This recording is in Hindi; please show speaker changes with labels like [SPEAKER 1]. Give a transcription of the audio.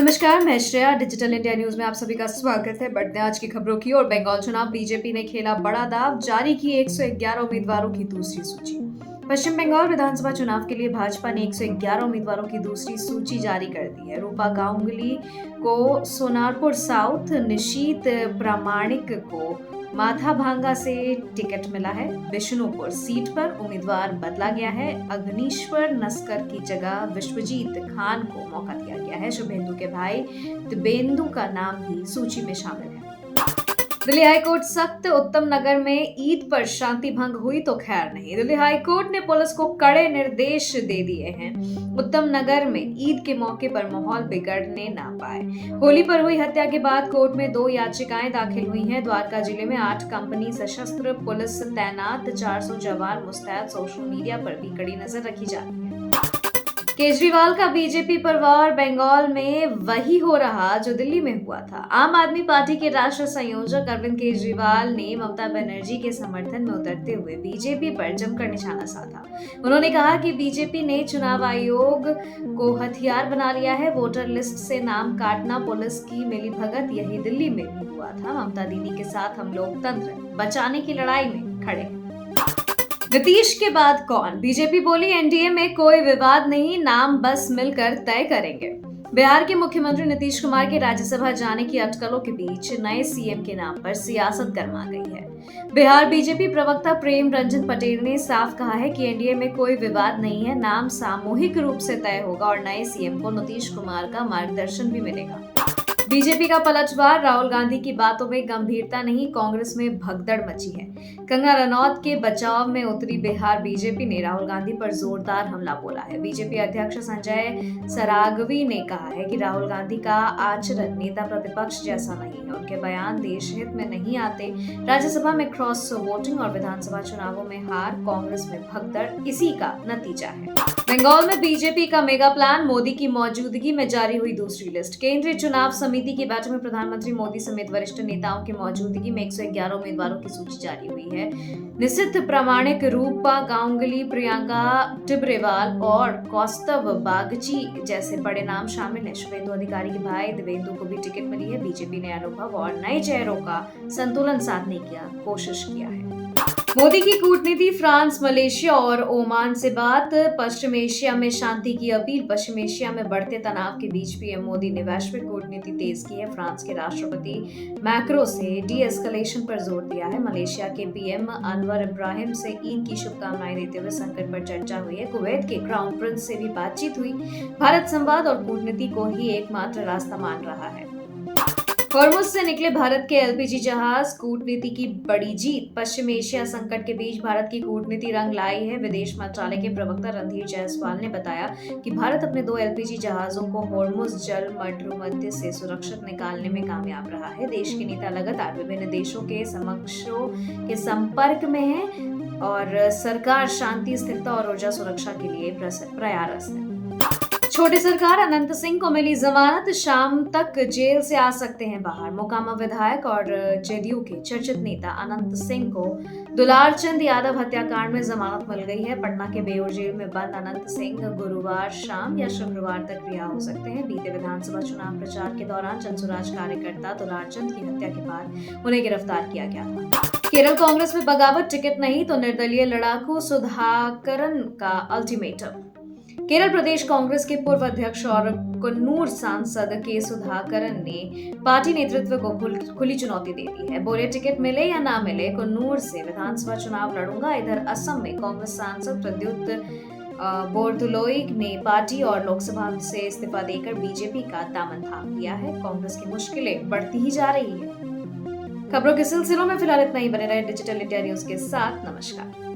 [SPEAKER 1] नमस्कार, मैं श्रेया। डिजिटल इंडिया न्यूज में आप सभी का स्वागत है। बढ़ते हैं आज की खबरों की और बंगाल चुनाव। बीजेपी ने खेला बड़ा दांव, जारी की 111 उम्मीदवारों की दूसरी सूची। पश्चिम बंगाल विधानसभा चुनाव के लिए भाजपा ने 111 उम्मीदवारों की दूसरी सूची जारी कर दी है। रूपा गांगुली को सोनारपुर साउथ, निशीत प्रामाणिक को माथाभांगा से टिकट मिला है। बिशनुपुर सीट पर उम्मीदवार बदला गया है। अग्निश्वर नस्कर की जगह विश्वजीत खान को मौका दिया गया है। शुभेंदु के भाई दिब्येंदु का नाम भी सूची में शामिल है। दिल्ली हाईकोर्ट सख्त, उत्तम नगर में ईद पर शांति भंग हुई तो खैर नहीं। दिल्ली हाईकोर्ट ने पुलिस को कड़े निर्देश दे दिए हैं। उत्तम नगर में ईद के मौके पर माहौल बिगड़ने ना पाए। होली पर हुई हत्या के बाद कोर्ट में 2 याचिकाएं दाखिल हुई हैं। द्वारका जिले में 8 कंपनी सशस्त्र पुलिस तैनात, 400 जवान मुस्तैद। सोशल मीडिया पर भी कड़ी नजर रखी जा रही है। केजरीवाल का बीजेपी पर वार, बंगाल में वही हो रहा जो दिल्ली में हुआ था। आम आदमी पार्टी के राष्ट्रीय संयोजक अरविंद केजरीवाल ने ममता बनर्जी के समर्थन में उतरते हुए बीजेपी पर जमकर निशाना साधा। उन्होंने कहा कि बीजेपी ने चुनाव आयोग को हथियार बना लिया है। वोटर लिस्ट से नाम काटना, पुलिस की मिलीभगत, यही दिल्ली में भी हुआ था। ममता दीदी के साथ हम लोकतंत्र बचाने की लड़ाई में खड़े हैं। नीतीश के बाद कौन? बीजेपी बोली एनडीए में कोई विवाद नहीं, नाम बस मिलकर तय करेंगे। बिहार के मुख्यमंत्री नीतीश कुमार के राज्यसभा जाने की अटकलों के बीच नए सीएम के नाम पर सियासत गर्मा गई है। बिहार बीजेपी प्रवक्ता प्रेम रंजन पटेल ने साफ कहा है कि एनडीए में कोई विवाद नहीं है, नाम सामूहिक रूप से तय होगा और नए सीएम को नीतीश कुमार का मार्गदर्शन भी मिलेगा। बीजेपी का पलटवार, राहुल गांधी की बातों में गंभीरता नहीं, कांग्रेस में भगदड़ मची है। कंगना रनौत के बचाव में उतरी बिहार बीजेपी ने राहुल गांधी पर जोरदार हमला बोला है। बीजेपी अध्यक्ष संजय सरागवी ने कहा है कि राहुल गांधी का आचरण नेता प्रतिपक्ष जैसा नहीं है, उनके बयान देश हित में नहीं आते। राज्यसभा में क्रॉस वोटिंग और विधानसभा चुनावों में हार, कांग्रेस में भगदड़ इसी का नतीजा है। बंगाल में बीजेपी का मेगा प्लान, मोदी की मौजूदगी में जारी हुई दूसरी लिस्ट। केंद्रीय चुनाव समिति की बैठक में प्रधानमंत्री मोदी समेत वरिष्ठ नेताओं की मौजूदगी में 111 उम्मीदवारों की सूची जारी हुई है। निशित प्रामाणिक, रूपा गांगुली, प्रियंका टिब्रेवाल और कौस्तव बागची जैसे बड़े नाम शामिल हैं। शुभेंदु अधिकारी के भाई दिब्येंदु को भी टिकट मिली है। बीजेपी ने अनुभव और नए चेहरों का संतुलन साधने की कोशिश किया है। मोदी की कूटनीति, फ्रांस, मलेशिया और ओमान से बात। पश्चिम एशिया में शांति की अपील। पश्चिम एशिया में बढ़ते तनाव के बीच पीएम मोदी ने वैश्विक कूटनीति तेज की है। फ्रांस के राष्ट्रपति मैक्रो से डी एस्केलेशन पर जोर दिया है। मलेशिया के पीएम अनवर इब्राहिम से ईद की शुभकामनाएं देते हुए संकट पर चर्चा हुई है। कुवैत के क्राउन प्रिंस से भी बातचीत हुई। भारत संवाद और कूटनीति को ही एकमात्र रास्ता मान रहा है। हॉर्मुज से निकले भारत के एलपीजी जहाज, कूटनीति की बड़ी जीत। पश्चिम एशिया संकट के बीच भारत की कूटनीति रंग लाई है। विदेश मंत्रालय के प्रवक्ता रणधीर जायसवाल ने बताया कि भारत अपने 2 एलपीजी जहाजों को हॉर्मुज जल मध्य से सुरक्षित निकालने में कामयाब रहा है। देश के नेता लगातार विभिन्न देशों के समकक्षों के संपर्क में है और सरकार शांति, स्थिरता और ऊर्जा सुरक्षा के लिए प्रयासरत है। छोटे सरकार, अनंत सिंह को मिली जमानत, शाम तक जेल से आ सकते हैं बाहर। मोकामा विधायक और जेडीयू के चर्चित नेता अनंत सिंह को दुलारचंद यादव हत्याकांड में जमानत मिल गई है। पटना के बेउर जेल में बंद अनंत सिंह गुरुवार शाम या शुक्रवार तक रिहा हो सकते हैं। बीते विधानसभा चुनाव प्रचार के दौरान जनसुराज कार्यकर्ता दुलारचंद की हत्या के बाद उन्हें गिरफ्तार किया गया था। केरल कांग्रेस में बगावत, टिकट नहीं तो निर्दलीय लड़ाकू, सुधाकरन का अल्टीमेटम। केरल प्रदेश कांग्रेस के पूर्व अध्यक्ष और कन्नूर सांसद के सुधाकरन ने पार्टी नेतृत्व को खुली चुनौती दे दी है। बोले टिकट मिले या ना मिले, कन्नूर से विधानसभा चुनाव लड़ूंगा। इधर असम में कांग्रेस सांसद प्रद्युत बोरदोलोई ने पार्टी और लोकसभा से इस्तीफा देकर बीजेपी का दामन थाम लिया है। कांग्रेस की मुश्किलें बढ़ती ही जा रही है। खबरों के सिलसिलों में फिलहाल इतना ही। बने रहे डिजिटल इंडिया न्यूज के साथ। नमस्कार।